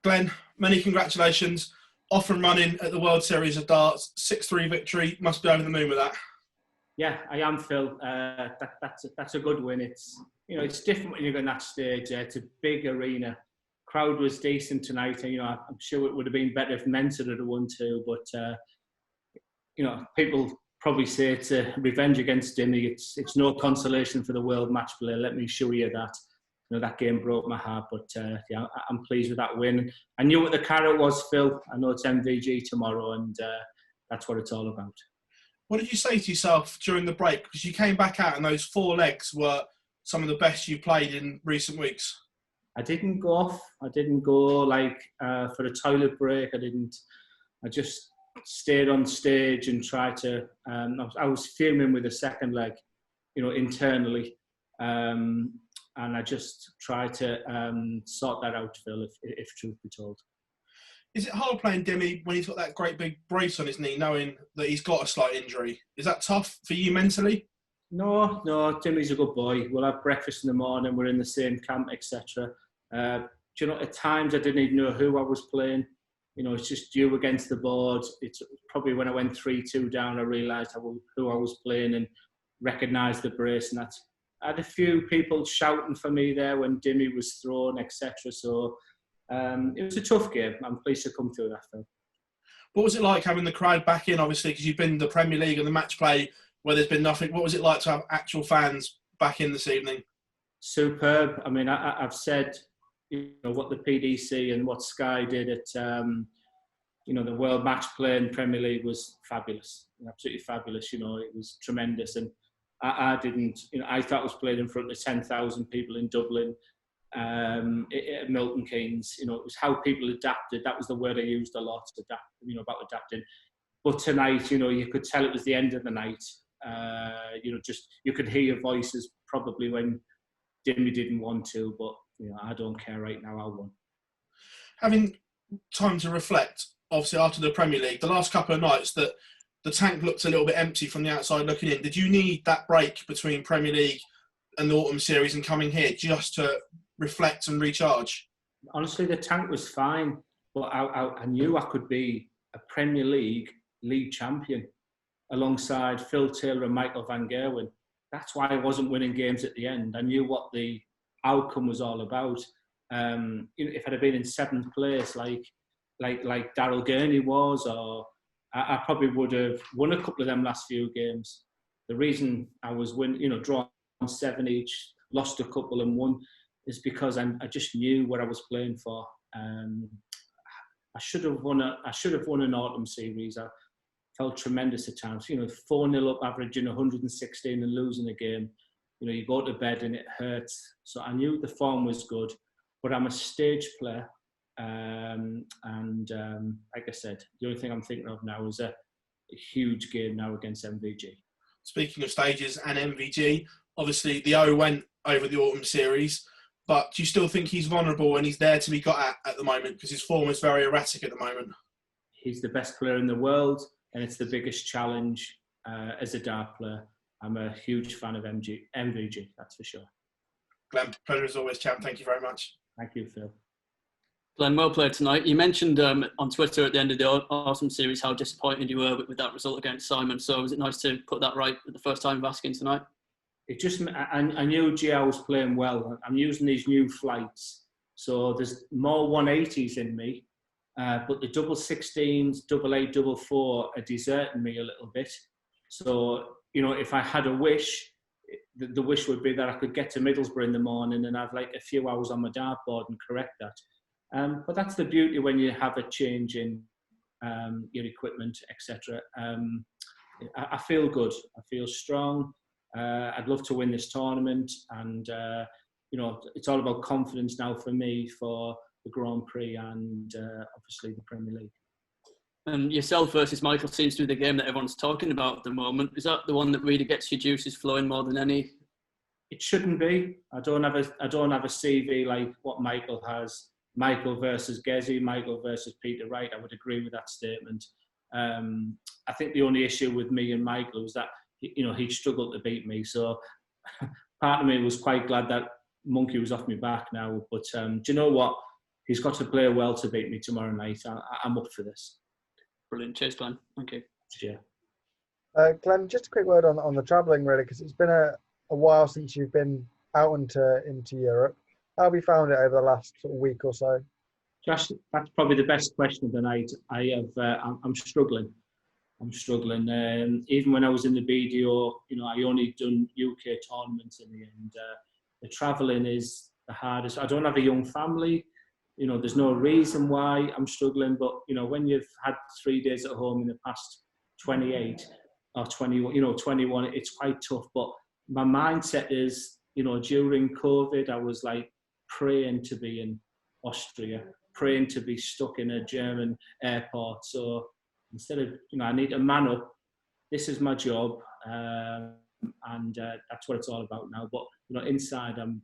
Glenn, many congratulations. Off and running at the World Series of Darts, 6-3 victory. Must be over the moon with that. Yeah, I am, Phil. That's a good win. It's different when you're on that stage. It's a big arena. Crowd was decent tonight, and I'm sure it would have been better if Mentor had won too. But people probably say it's a revenge against Dimmy. It's no consolation for the world match player. Let me show you that. That game broke my heart, but I'm pleased with that win. I knew what the carrot was, Phil. I know it's MVG tomorrow, and that's what it's all about. What did you say to yourself during the break? Because you came back out and those 4 legs were some of the best you played in recent weeks. I didn't go off. I didn't go for a toilet break. I just stayed on stage and tried to. I was fuming with the second leg, internally. And I just try to sort that out, Phil, if truth be told. Is it hard playing Dimmy when he's got that great big brace on his knee, knowing that he's got a slight injury? Is that tough for you mentally? No, Dimmy's a good boy. We'll have breakfast in the morning. We're in the same camp, etc. At times I didn't even know who I was playing. It's just you against the board. It's probably when I went 3-2 down, I realised who I was playing and recognised the brace, and that's. I had a few people shouting for me there when Dimmy was thrown, etc. So it was a tough game. I'm pleased to come through that, Phil. What was it like having the crowd back in, obviously, because you've been in the Premier League and the match play where there's been nothing. What was it like to have actual fans back in this evening? Superb. I mean, I've said, what the PDC and what Sky did at, the World Match Play in Premier League was fabulous. Absolutely fabulous. It was tremendous. And I didn't, I thought I was playing in front of 10,000 people in Dublin, at Milton Keynes. It was how people adapted. That was the word I used a lot, about adapting. But tonight, you could tell it was the end of the night. You could hear your voices probably when Dimmy didn't want to, but, I don't care right now, I won. Having time to reflect, obviously after the Premier League, the last couple of nights that the tank looked a little bit empty from the outside looking in. Did you need that break between Premier League and the Autumn Series and coming here just to reflect and recharge? Honestly, the tank was fine, but I knew I could be a Premier League champion alongside Phil Taylor and Michael van Gerwen. That's why I wasn't winning games at the end. I knew what the outcome was all about. If I'd have been in 7th place like Daryl Gurney was, or I probably would have won a couple of them last few games. The reason I was drawn 7 each, lost a couple and won, is because I just knew what I was playing for. I should have won an Autumn Series. I felt tremendous at times. 4-0 up, averaging 116 and losing a game. You go to bed and it hurts. So I knew the form was good, but I'm a stage player. Like I said, the only thing I'm thinking of now is a huge game now against MVG. Speaking of stages and MVG, obviously the O went over the Autumn Series, but do you still think he's vulnerable and he's there to be got at the moment because his form is very erratic at the moment? He's the best player in the world, and it's the biggest challenge as a dart player. I'm a huge fan of MVG, that's for sure. Glenn, pleasure as always, champ. Thank you very much. Thank you, Phil. Glenn, well played tonight. You mentioned on Twitter at the end of the Autumn Series how disappointed you were with that result against Simon. So was it nice to put that right at the first time of asking tonight? It just, I knew Gio was playing well. I'm using these new flights. So there's more 180s in me, but the double 16s, double 8, double 4 are deserting me a little bit. So, if I had a wish, the wish would be that I could get to Middlesbrough in the morning and have a few hours on my dartboard and correct that. But that's the beauty when you have a change in your equipment, etc. I feel good. I feel strong. I'd love to win this tournament, and it's all about confidence now for me for the Grand Prix and obviously the Premier League. And yourself versus Michael seems to be the game that everyone's talking about at the moment. Is that the one that really gets your juices flowing more than any? It shouldn't be. I don't have a CV like what Michael has. Michael versus Gezi, Michael versus Peter Wright. I would agree with that statement. I think the only issue with me and Michael was that he struggled to beat me. So part of me was quite glad that monkey was off my back now. But do you know what? he's got to play well to beat me tomorrow night. I'm up for this. Brilliant. Cheers, Glenn. Thank you. Yeah. Glenn, just a quick word on the travelling, really, because it's been a while since you've been out into Europe. How have you found it over the last sort of week or so? Josh, that's probably the best question of the night. I'm struggling. Even when I was in the BDO, I only done UK tournaments in the end. The travelling is the hardest. I don't have a young family. There's no reason why I'm struggling. But when you've had 3 days at home in the past 28 or 21, 21, it's quite tough. But my mindset is, during COVID, I was like praying to be in Austria, praying to be stuck in a German airport. So instead of, I need to man up. This is my job, and that's what it's all about now. But inside, I'm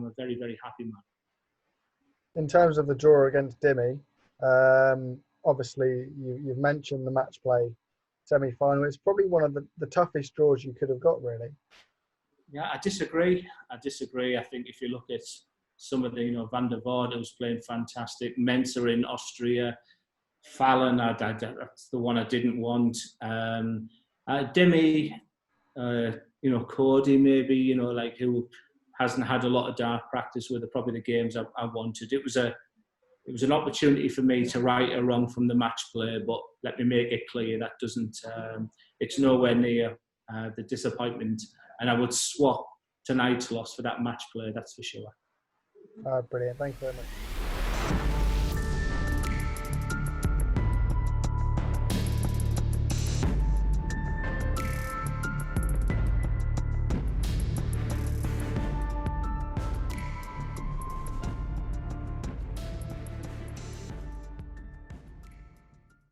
a very, very happy man. In terms of the draw against Dimmy, obviously you've mentioned the match play semi-final. It's probably one of the toughest draws you could have got, really. Yeah, I disagree. I think if you look at some of the, Van der Voort was playing fantastic. Mensah in Austria. Fallon, that's the one I didn't want. Dimmy, Cody maybe, who hasn't had a lot of dart practice with probably the games I wanted. It was an opportunity for me to right a wrong from the match play, but let me make it clear that doesn't. It's nowhere near the disappointment, and I would swap tonight's loss for that match play. That's for sure. Brilliant. Thank you very much.